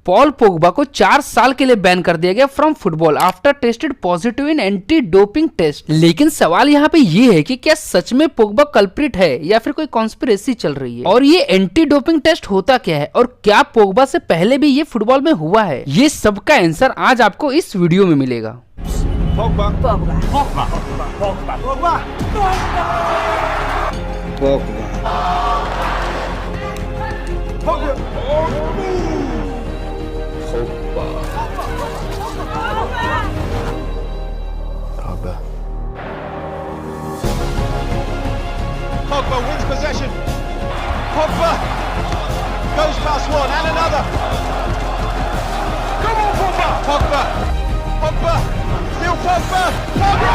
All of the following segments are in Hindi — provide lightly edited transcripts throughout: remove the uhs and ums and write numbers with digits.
पॉल पोग्बा को 4 साल के लिए बैन कर दिया गया from football after tested positive in anti doping test. लेकिन सवाल यहाँ पे ये है कि क्या सच में पोग्बा कल्प्रिट है या फिर कोई कॉन्स्पिरेसी चल रही है, और ये एंटी डोपिंग टेस्ट होता क्या है और क्या पोग्बा से पहले भी ये फुटबॉल में हुआ है, ये सबका आंसर आज आपको इस वीडियो में मिलेगा। Pogba. Pogba. Pogba. Pogba. Pogba. Pogba. Pogba. Pogba. Pogba wins possession. Pogba goes past one and another. Come on, Pogba. Pogba. Pogba. Still Pogba. Pogba.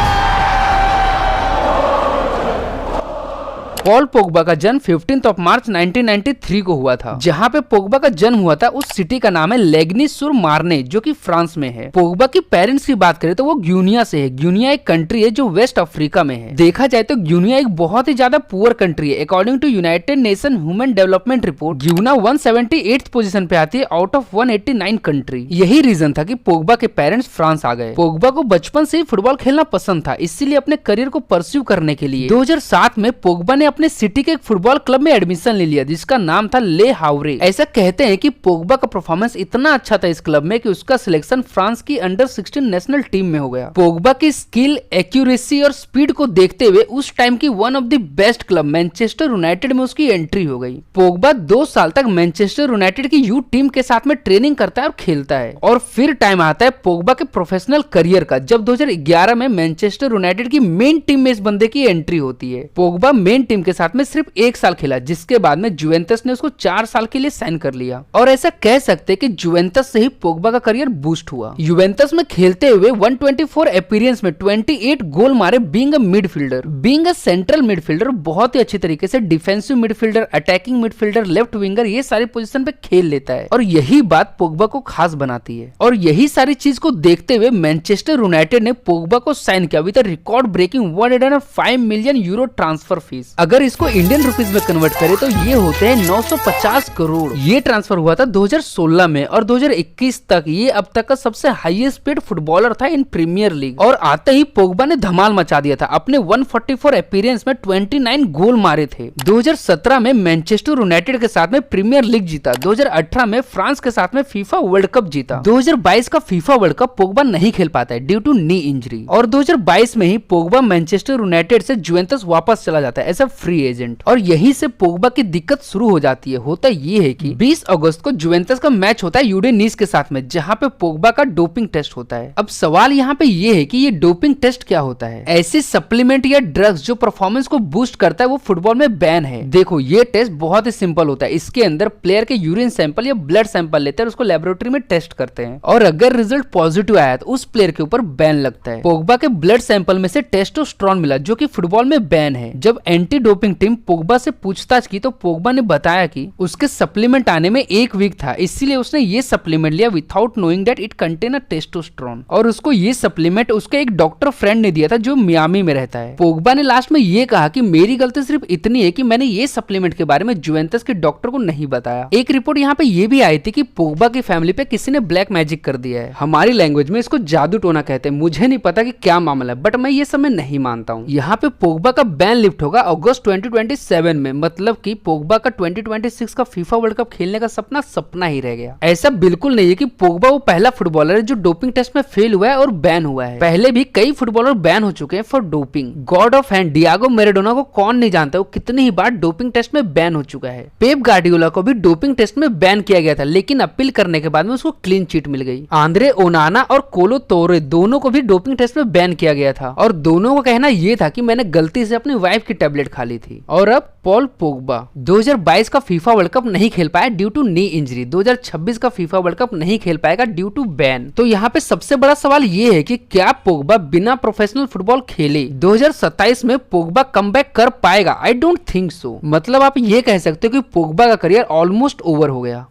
Paul Pogba का जन्म 15 मार्च 1993 को हुआ था। जहां पे पोग्बा का जन्म हुआ था उस सिटी का नाम है लेग्नी सुर मार्ने, जो कि फ्रांस में है। पोग्बा की पेरेंट्स की बात करें तो वो ग्यूनिया से है। ग्यूनिया एक कंट्री है जो वेस्ट अफ्रीका में है। देखा जाए तो ग्यूनिया एक बहुत ही ज्यादा पुअर कंट्री है। According to United Nation Human Development Report, Guinea 178th position पे आती है आउट ऑफ 189 कंट्री। यही रीजन था कि पोग्बा के पेरेंट्स फ्रांस आ गए। पोग्बा को बचपन से ही फुटबॉल खेलना पसंद था, इसीलिए अपने करियर को परस्यू करने के लिए 2007 में पोग्बा ने अपने सिटी के एक फुटबॉल क्लब में एडमिशन ले लिया जिसका नाम था ले हावरे। ऐसा कहते हैं कि पोग्बा का परफॉर्मेंस इतना अच्छा था इस क्लब में कि उसका सिलेक्शन फ्रांस की अंडर 16 नेशनल टीम में हो गया। पोग्बा की स्किल, एक्यूरेसी और स्पीड को देखते हुए उस टाइम की one of the best club Manchester United में उसकी एंट्री हो गई। पोग्बा 2 साल तक मैनचेस्टर यूनाइटेड की यूथ टीम के साथ में ट्रेनिंग करता है और खेलता है, और फिर टाइम आता है पोग्बा के प्रोफेशनल करियर का, जब 2011 में मैनचेस्टर यूनाइटेड की मेन टीम में इस बंदे की एंट्री होती है। पोग्बा मेन टीम के साथ में सिर्फ 1 साल खेला, जिसके बाद में जुवेंटस ने उसको 4 साल के लिए साइन कर लिया, और ऐसा कह सकते हैं कि जुवेंटस से ही पोग्बा का करियर बूस्ट हुआ। जुवेंटस में खेलते हुए 124 अपीयरेंस में 28 गोल मारे, being a midfielder, being a central midfielder, बहुत ही अच्छी तरीके से defensive midfielder, attacking midfielder, left winger, ये सारी पोजीशन पे खेल लेता है, और यही बात पोग्बा को खास बनाती है। और यही सारी चीज को देखते हुए मैनचेस्टर यूनाइटेड ने पोग्बा को साइन किया with record breaking 105 million euro transfer fee. अगर इसको इंडियन रुपीज में कन्वर्ट करें तो ये होते हैं 950 करोड़। ये ट्रांसफर हुआ था 2016 में, और 2021 तक ये अब तक का सबसे हाईएस्ट पेड फुटबॉलर था इन प्रीमियर लीग। और आते ही पोग्बा ने धमाल मचा दिया था, अपने 144 अपीयरेंस में 29 गोल मारे थे। 2017 में मैनचेस्टर यूनाइटेड के साथ में प्रीमियर लीग जीता। 2018 में फ्रांस के साथ में फीफा वर्ल्ड कप जीता। 2022 का फीफा वर्ल्ड कप पोग्बा नहीं खेल पाता है ड्यू टू नी इंजरी, और 2022 में ही पोग्बा मैनचेस्टर यूनाइटेड से जुवेंटस वापस चला जाता है एज अ फ्री एजेंट। और यहीं से पोग्बा की दिक्कत शुरू हो जाती है। होता ये है कि 20 अगस्त को जुवेंटस का मैच होता है यूडेनिस के साथ में, जहां पे पोग्बा का डोपिंग टेस्ट होता है। अब सवाल यहाँ पे ये है कि ये डोपिंग टेस्ट क्या होता है। ऐसे सप्लीमेंट या ड्रग्स जो परफॉर्मेंस को बूस्ट करता है वो फुटबॉल में बैन है। देखो, ये टेस्ट बहुत ही सिंपल होता है। इसके अंदर प्लेयर के यूरिन सैंपल या ब्लड सैंपल लेते हैं और उसको लेबोरेटरी में टेस्ट करते हैं, और अगर रिजल्ट पॉजिटिव आया तो उस प्लेयर के ऊपर बैन लगता है। पोग्बा के ब्लड सैंपल में से टेस्टोस्टेरोन मिला, जो कि फुटबॉल में बैन है। जब एंटी डोपिंग टीम पोग्बा से पूछताछ की तो पोग्बा ने बताया कि उसके सप्लीमेंट आने में 1 वीक था, इसीलिए उसने ये सप्लीमेंट लिया without knowing that it contain a testosterone, और उसको ये सप्लीमेंट उसके एक डॉक्टर फ्रेंड ने दिया था जो मियामी में रहता है। पोग्बा ने लास्ट में ये कहा कि मेरी गलती सिर्फ इतनी है कि मैंने ये सप्लीमेंट के बारे में जुवेंटस के डॉक्टर को नहीं बताया। एक रिपोर्ट यहाँ पे ये भी आई थी कि पोग्बा की फैमिली पे किसी ने ब्लैक मैजिक कर दिया है। हमारी लैंग्वेज में इसको जादू टोना कहते हैं। मुझे नहीं पता कि क्या मामला है, बट मैं ये सब में नहीं मानता हूँ। यहाँ पे पोग्बा का बैन लिफ्ट होगा अगस्त 2027 में, मतलब कि पोग्बा का 2026 का फीफा वर्ल्ड कप खेलने का सपना ही रह गया। ऐसा बिल्कुल नहीं है कि पोग्बा वो पहला फुटबॉलर है जो डोपिंग टेस्ट में फेल हुआ है और बैन हुआ है। पहले भी कई फुटबॉलर बैन हो चुके हैं for doping. God of hand Diego Maradona को कौन नहीं जानता, वो कितनी ही बार डोपिंग टेस्ट में बैन हो चुका है। पेप गार्डियोला को भी डोपिंग टेस्ट में बैन किया गया था, लेकिन अपील करने के बाद में उसको क्लीन चिट मिल गई। आंद्रे ओनाना और कोलो तोरे दोनों को भी डोपिंग टेस्ट में बैन किया गया था, और दोनों का कहना यह था कि मैंने गलती से अपनी वाइफ की टेबलेट खा ली थी। और अब पॉल पोग्बा 2022 का फीफा वर्ल्ड कप नहीं खेल पाया ड्यू टू नी इंजरी। 2026 का फीफा वर्ल्ड कप नहीं खेल पाएगा ड्यू टू बैन। तो यहाँ पे सबसे बड़ा सवाल ये है कि क्या पोग्बा बिना प्रोफेशनल फुटबॉल खेले 2027 में पोग्बा कमबैक कर पाएगा? I don't think so. मतलब आप ये कह सकते हो कि पोग्बा का करियर ऑलमोस्ट ओवर हो गया।